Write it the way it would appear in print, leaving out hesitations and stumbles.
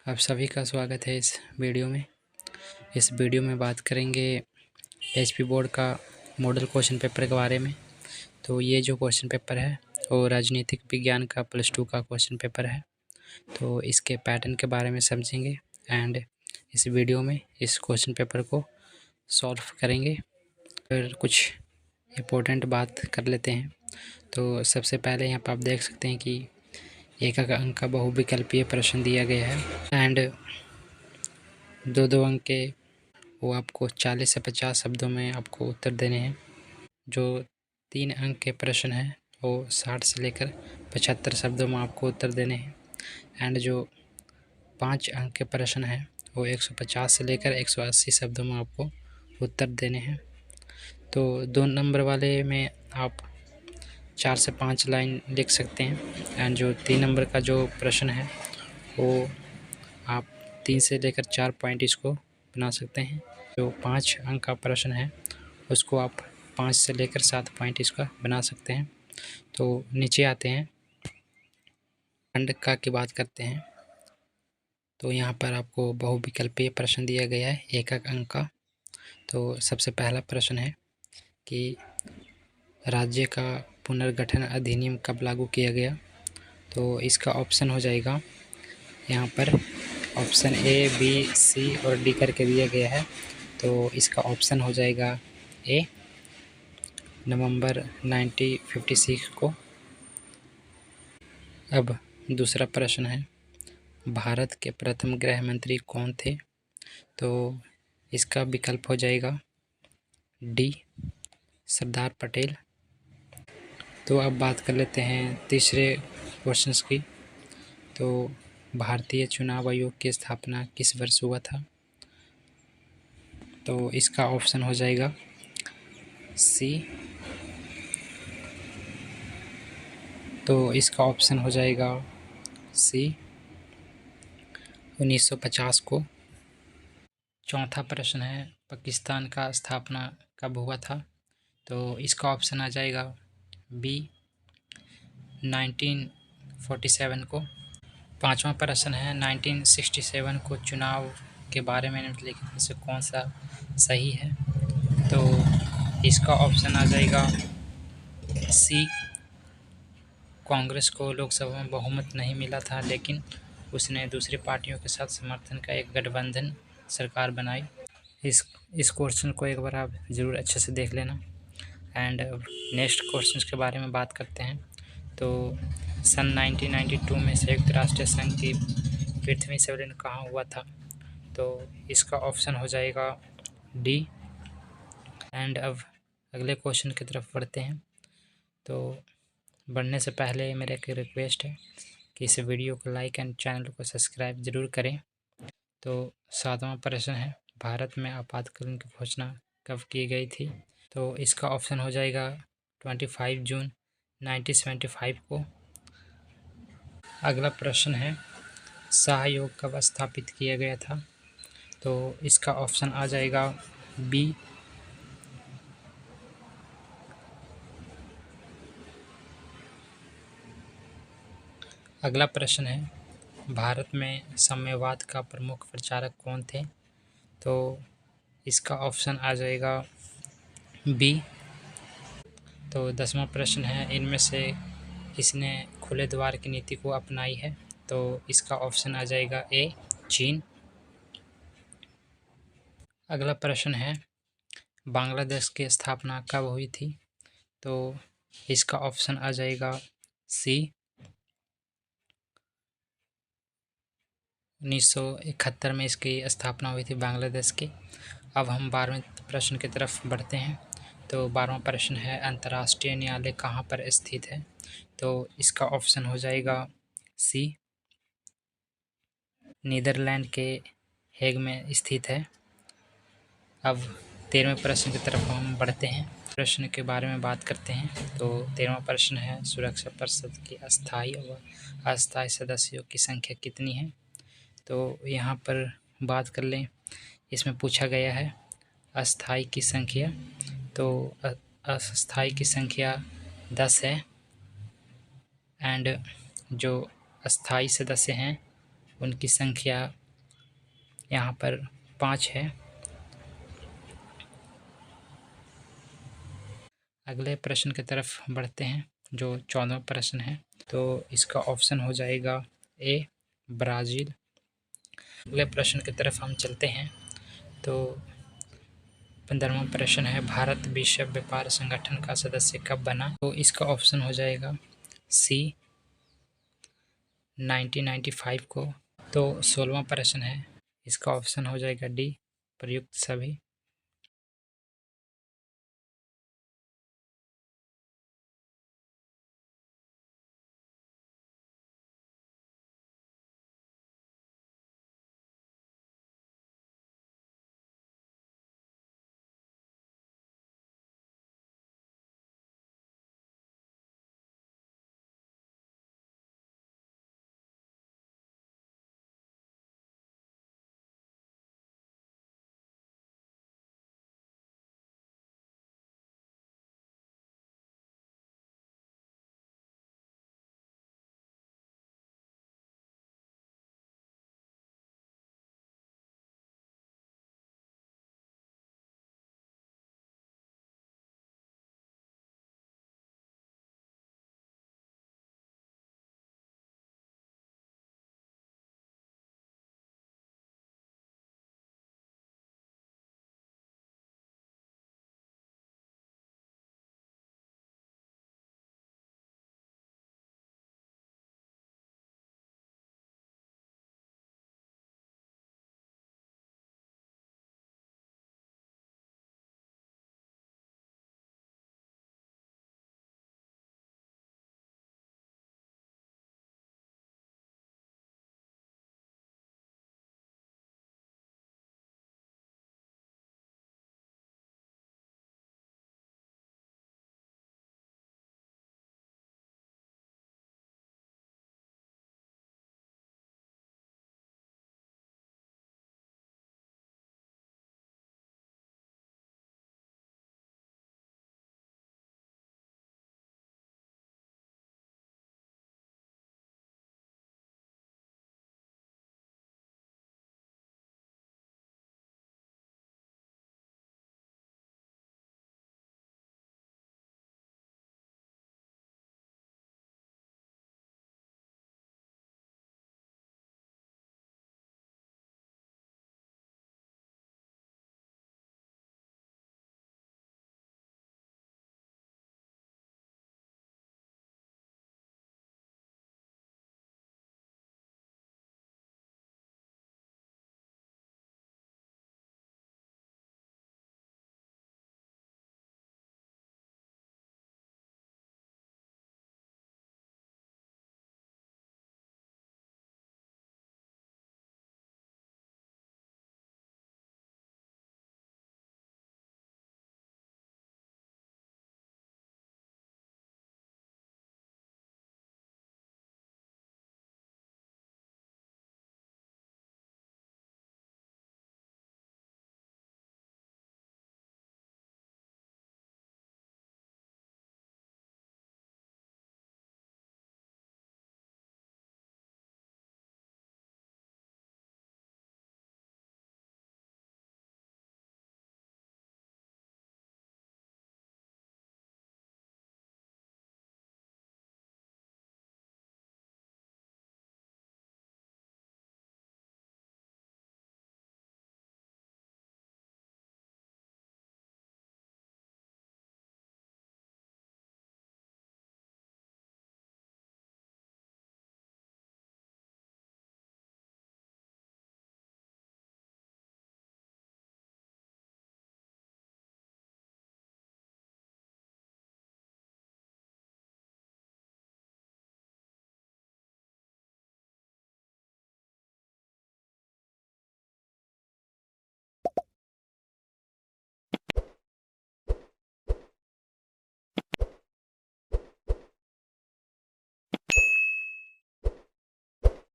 आप सभी का स्वागत है इस वीडियो में। इस वीडियो में बात करेंगे एचपी बोर्ड का मॉडल क्वेश्चन पेपर के बारे में। तो ये जो क्वेश्चन पेपर है वो राजनीतिक विज्ञान का +2 का क्वेश्चन पेपर है। तो इसके पैटर्न के बारे में समझेंगे एंड इस वीडियो में इस क्वेश्चन पेपर को सॉल्व करेंगे। फिर कुछ इम्पोर्टेंट बात कर लेते हैं। तो सबसे पहले यहाँ पर आप देख सकते हैं कि एक अंक का बहुविकल्पीय प्रश्न दिया गया है एंड दो अंक के वो आपको 40 से 50 शब्दों में आपको उत्तर देने हैं। जो 3 अंक के प्रश्न हैं वो 60 से लेकर 75 शब्दों में आपको उत्तर देने हैं एंड जो 5 अंक के प्रश्न हैं वो 150 से लेकर 180 शब्दों में आपको उत्तर देने हैं। तो 2 नंबर वाले में आप 4 से 5 लाइन लिख सकते हैं एंड जो 3 नंबर का जो प्रश्न है वो आप 3 से लेकर 4 पॉइंट इसको बना सकते हैं। जो 5 अंक का प्रश्न है उसको आप 5 से लेकर 7 पॉइंट इसका बना सकते हैं। तो नीचे आते हैं, खंड का की बात करते हैं। तो यहाँ पर आपको बहुविकल्पीय प्रश्न दिया गया है एक अंक का। तो सबसे पहला प्रश्न है कि राज्य का पुनर्गठन अधिनियम कब लागू किया गया। तो इसका ऑप्शन हो जाएगा, यहाँ पर ऑप्शन ए, बी, सी और डी करके दिया गया है। तो इसका ऑप्शन हो जाएगा ए, नवंबर 1956 को। अब दूसरा प्रश्न है, भारत के प्रथम गृह मंत्री कौन थे। तो इसका विकल्प हो जाएगा डी, सरदार पटेल। तो अब बात कर लेते हैं तीसरे क्वेश्चंस की। तो भारतीय चुनाव आयोग की स्थापना किस वर्ष हुआ था। तो इसका ऑप्शन हो जाएगा सी। तो इसका ऑप्शन हो जाएगा सी, 1950 को। चौथा प्रश्न है, पाकिस्तान का स्थापना कब हुआ था। तो इसका ऑप्शन आ जाएगा बी, 1947 को। पांचवा प्रश्न है, 1967 को चुनाव के बारे में निम्नलिखित में से कौन सा सही है। तो इसका ऑप्शन आ जाएगा सी, कांग्रेस को लोकसभा में बहुमत नहीं मिला था लेकिन उसने दूसरी पार्टियों के साथ समर्थन का एक गठबंधन सरकार बनाई। इस क्वेश्चन को एक बार आप ज़रूर अच्छे से देख लेना। एंड नेक्स्ट क्वेश्चन के बारे में बात करते हैं। तो सन 1992 में संयुक्त राष्ट्र संघ की पृथ्वी सम्मेलन कहाँ हुआ था। तो इसका ऑप्शन हो जाएगा डी। एंड अब अगले क्वेश्चन की तरफ बढ़ते हैं। तो बढ़ने से पहले मेरा एक रिक्वेस्ट है कि इस वीडियो को लाइक एंड चैनल को सब्सक्राइब ज़रूर करें। तो 7वां प्रश्न है, भारत में आपातकालीन की घोषणा कब की गई थी। तो इसका ऑप्शन हो जाएगा 25 जून 1975 को। अगला प्रश्न है, सहयोग कब स्थापित किया गया था। तो इसका ऑप्शन आ जाएगा बी, अगला प्रश्न है, भारत में साम्यवाद का प्रमुख प्रचारक कौन थे। तो इसका ऑप्शन आ जाएगा बी। तो 10वां प्रश्न है, इनमें से किसने खुले द्वार की नीति को अपनाई है। तो इसका ऑप्शन आ जाएगा ए, चीन। अगला प्रश्न है, बांग्लादेश की स्थापना कब हुई थी। तो इसका ऑप्शन आ जाएगा सी, 1971 में इसकी स्थापना हुई थी बांग्लादेश की। अब हम 12वें प्रश्न की तरफ बढ़ते हैं। तो 12वां प्रश्न है, अंतर्राष्ट्रीय न्यायालय कहाँ पर स्थित है। तो इसका ऑप्शन हो जाएगा सी, नीदरलैंड के हेग में स्थित है। अब 13वें प्रश्न की तरफ हम बढ़ते हैं। प्रश्न के बारे में बात करते हैं। तो 13वां प्रश्न है, सुरक्षा परिषद की अस्थायी व अस्थायी सदस्यों की संख्या कितनी है। तो यहाँ पर बात कर लें, इसमें पूछा गया है अस्थायी की संख्या। तो अस्थायी की संख्या 10 है एंड जो अस्थायी सदस्य हैं उनकी संख्या यहाँ पर 5 है। अगले प्रश्न की तरफ बढ़ते हैं, जो 14वां प्रश्न है। तो इसका ऑप्शन हो जाएगा ए ब्राज़ील। अगले प्रश्न की तरफ हम चलते हैं। तो 15वां प्रश्न है, भारत विश्व व्यापार संगठन का सदस्य कब बना? तो इसका ऑप्शन हो जाएगा सी 1995 को। तो 16वां प्रश्न है, इसका ऑप्शन हो जाएगा डी प्रयुक्त सभी।